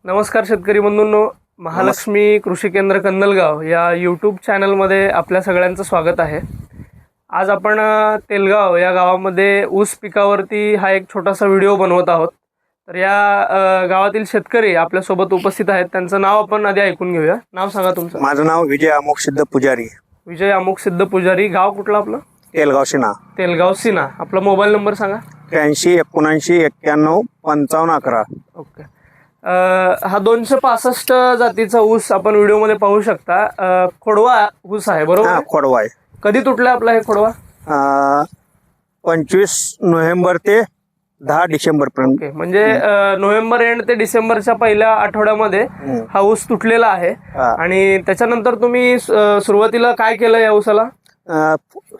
नमस्कार शेतकरी बंधूंनो, महालक्ष्मी कृषी केंद्र कंदलगाव या यूट्यूब चॅनलमध्ये आपल्या सगळ्यांचं स्वागत आहे। आज आपण तेलगाव या गावामध्ये ऊस पिकावरती हा एक छोटासा व्हिडिओ बनवत आहोत। तर या गावातील शेतकरी आपल्यासोबत उपस्थित आहेत, त्यांचं नाव आपण आधी ऐकून घेऊया। नाव सांगा तुमचं? माझं नाव विजय अमोक सिद्ध पुजारी। विजय अमोक सिद्ध पुजारी, गाव कुठलं आपलं? तेलगाव सिना। तेलगाव सिना। आपला मोबाईल नंबर सांगा? 83 79 91 55 11। ओके। हा 265 जातीचा ऊस आपण व्हिडिओमध्ये पाहू शकता। खोडवा ऊस आहे बरोबर? हा, खोडवा आहे। कधी तुटला आपला हे खोडवा? 25 नोव्हेंबर ते 10 डिसेंबर पर्यंत। ओके, म्हणजे नोव्हेंबर एंड ते डिसेंबरच्या पहिल्या आठवड्यामध्ये हा ऊस तुटलेला आहे। आणि त्याच्यानंतर तुम्ही सुरुवातीला काय केलं या ऊसाला?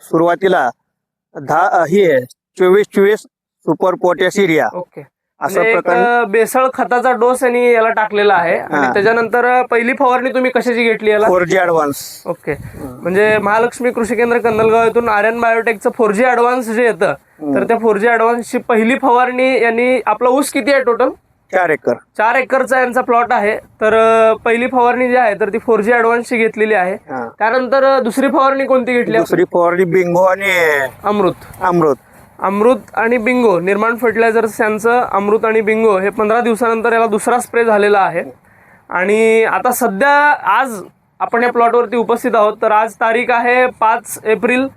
सुरुवातीला 24 सुपर पोटॅश युरिया ओके, अशा एक प्रकारे बेसळ खताचा डोस यांनी याला टाकलेला आहे। आणि त्याच्यानंतर पहिली फवारणी तुम्ही कशाची घेतली याला? 4G advance. ओके, म्हणजे महालक्ष्मी कृषी केंद्र कंदलगाव येथून आर्यन बायोटेकचं 4G ॲडव्हान्स जे येतं, तर त्या 4G ॲडव्हान्सची पहिली फवारणी यांनी, आपला ऊस किती आहे टोटल? 4 एकर। 4 एकरचा यांचा प्लॉट आहे। तर पहिली फवारणी जी आहे तर ती 4G ॲडव्हान्सची घेतलेली आहे। त्यानंतर दुसरी फवारणी कोणती घेतली? दुसरी फवारणी बिंगो आणि अमृत आणि बिंगो, निर्माण फर्टिलायझर्स यांचं अमृत आणि बिंगो हे 15 दिवसानंतर याला दुसरा स्प्रे झालेला आहे। आणि आता सध्या आज आपण या प्लॉटवरती उपस्थित आहोत। तर आज तारीख आहे 5 एप्रिल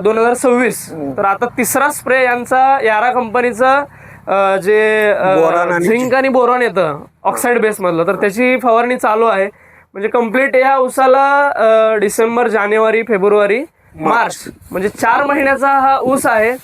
2026। तर आता तिसरा स्प्रे यांचा यारा कंपनीचं जे झिंक आणि बोरॉन येतं ऑक्साईड बेस मधलं, तर त्याची फवारणी चालू आहे। म्हणजे कंप्लीट या ऊसाला डिसेंबर, जानेवारी, फेब्रुवारी, मार्च म्हणजे 4 महिन्याचा हा ऊस आहे।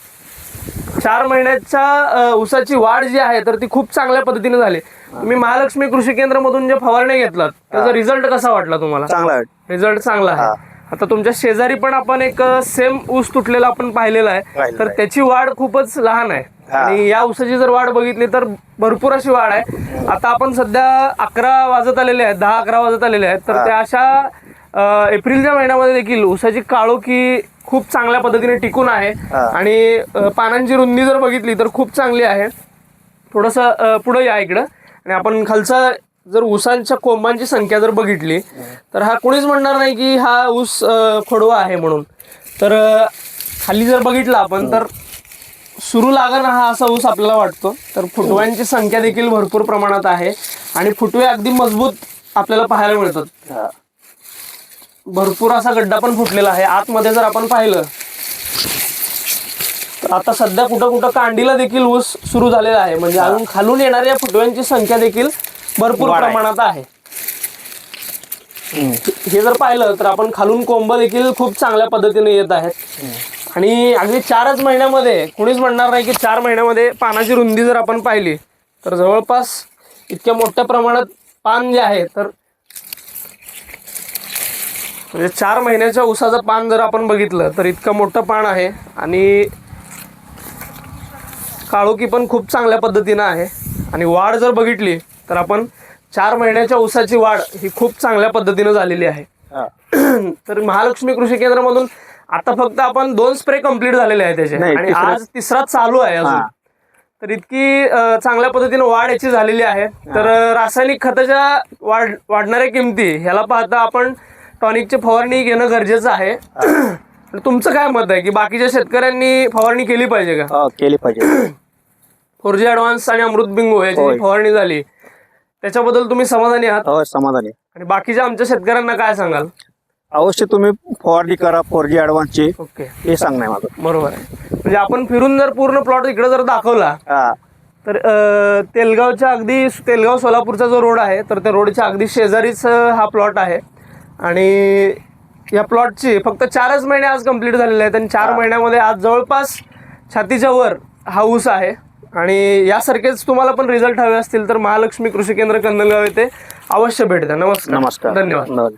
4 महिन्याच्या ऊसाची वाढ जी आहे तर ती खूप चांगल्या पद्धतीने झाली। तुम्ही महालक्ष्मी कृषी केंद्र मधून जे फवारणी घेतलात त्याचा रिझल्ट कसा वाटला तुम्हाला? चांगला आहे। रिझल्ट चांगला आहे। आता तुमच्या शेजारी पण आपण एक सेम ऊस तुटलेला आपण पाहिलेला आहे, तर त्याची वाढ खूपच लहान आहे। आणि या ऊसाची जर वाढ बघितली तर भरपूर अशी वाढ आहे। आता आपण सध्या 11 वाजत आलेले आहेत, 10-11 वाजत आलेले आहेत। तर त्या अशा एप्रिलच्या महिन्यामध्ये देखील ऊसाची काळोखी खूप चांगल्या पद्धतीने टिकून आहे। आणि पानांची रुंदी जर बघितली तर खूप चांगली आहे। थोडंसं पुढे या इकडं, आणि आपण खालचा जर ऊसांच्या कोंबांची संख्या जर बघितली तर हा कोणीच म्हणणार नाही की हा ऊस खोडवा आहे म्हणून। तर खाली जर बघितला आपण तर सुरू लागण हा असा ऊस आपल्याला वाटतो। तर फुटव्यांची संख्या देखील भरपूर प्रमाणात आहे आणि फुटवे अगदी मजबूत आपल्याला पाहायला मिळतात। भरपूर असा गड्डा पण फुटलेला आहे। आतमध्ये जर आपण पाहिलं तर आता सध्या कुठं कुठं कांडीला देखील ऊस सुरू झालेला आहे, म्हणजे अजून खालून येणाऱ्या फुटव्यांची संख्या देखील भरपूर प्रमाणात आहे। हे जर पाहिलं तर आपण खालून कोंब देखील खूप चांगल्या पद्धतीने येत आहेत। आणि अगदी 4च महिन्यामध्ये, कोणीच म्हणणार नाही की 4 महिन्यामध्ये पानाची रुंदी जर आपण पाहिली तर जवळपास इतक्या मोठ्या प्रमाणात पान जे आहे, तर म्हणजे 4 महिन्याच्या ऊसाचं पान जर आपण बघितलं तर इतकं मोठं पान आहे। आणि काळोखी पण खूप चांगल्या पद्धतीनं आहे। आणि वाढ जर बघितली तर आपण 4 महिन्याच्या ऊसाची वाढ ही खूप चांगल्या पद्धतीनं झालेली आहे। तर महालक्ष्मी कृषी केंद्रामधून आता फक्त आपण 2 स्प्रे कंप्लीट झालेले आहेत त्याचे, आणि आज तिसरा चालू आहे अजून। तर इतकी चांगल्या पद्धतीने वाढ याची झालेली आहे। तर रासायनिक खताच्या वाढणाऱ्या किमती ह्याला पाहता आपण टॉनिकची फवारणी घेणं गरजेचं आहे। तुमचं काय मत आहे की बाकीच्या शेतकऱ्यांनी फवारणी केली पाहिजे का? केली पाहिजे। 4G ॲडव्हान्स आणि अमृत बिंगो याची फवारणी झाली, त्याच्याबद्दल तुम्ही समाधानी आहात? हो, समाधानी। आणि बाकीच्या आमच्या शेतकऱ्यांना काय सांगाल? अवश्य तुम्ही फवारणी करा 4G ॲडव्हान्सची। ओके, हे सांगणं आहे माझं। बरोबर आहे। म्हणजे आपण फिरून जर पूर्ण प्लॉट इकडे जर दाखवला तर तेलगावच्या अगदी, तेलगाव सोलापूरचा जो रोड आहे तर त्या रोडच्या अगदी शेजारीच हा प्लॉट आहे। आणि या प्लॉटची फक्त 4च महिने आज कंप्लीट झालेले आहेत, आणि 4 महिन्यामध्ये आज जवळपास छातीच्या वर हा ऊस आहे। आणि यासारखेच तुम्हाला पण रिझल्ट हवे असतील तर महालक्ष्मी कृषी केंद्र कंदलगाव येथे अवश्य भेट द्या। नमस्कार, नमस्कार, धन्यवाद।